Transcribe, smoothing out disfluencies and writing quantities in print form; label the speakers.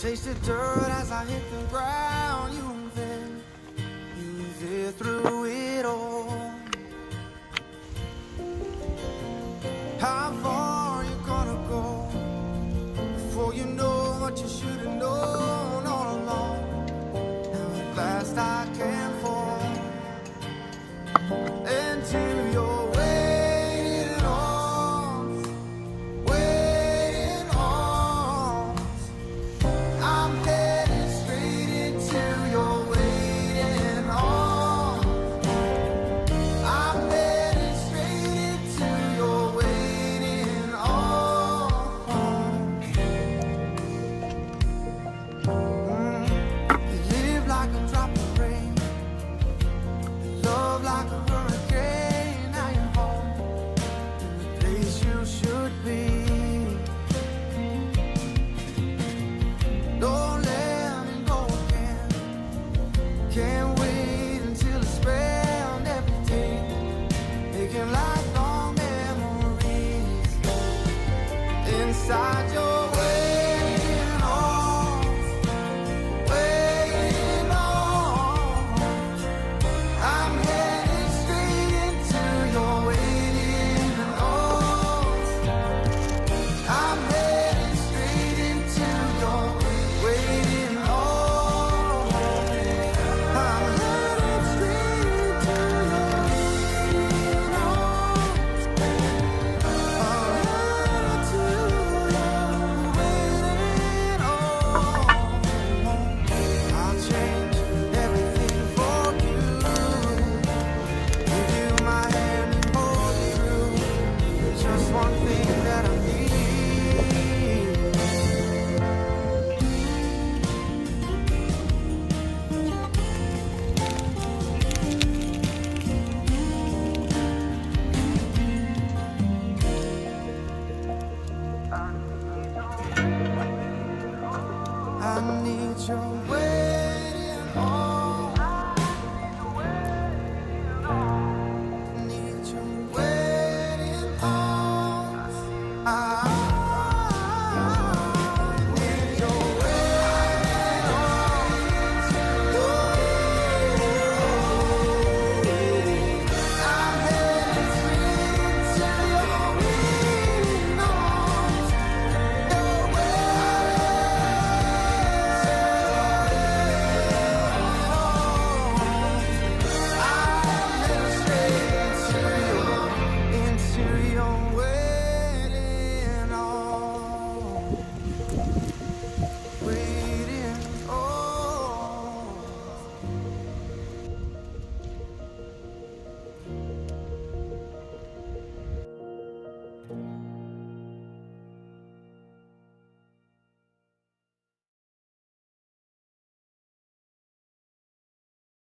Speaker 1: Tasted dirt as I hit the ground. You there through it all. How far you gonna go before you know what you should have known all along? Now at last I can fall into your waiting arms, waiting arms. I'm headed straight into your waiting arms. I'm headed straight into your waiting arms. You live like a drop of rain, love like a hurricane. Now you're home in the place you should be. Don't let me go again. Can't wait until it's spent every day, making lifelong memories inside your waiting arms, waiting arms. I'm headed straight into your waiting arms. I'm headed straight into your waiting arms. I'm headed straight into your waiting arms. I'm headed to your waiting arms. I'll change everything for you. Give you my hand and hold it through. There's just one thing that I need. I need your waiting arms.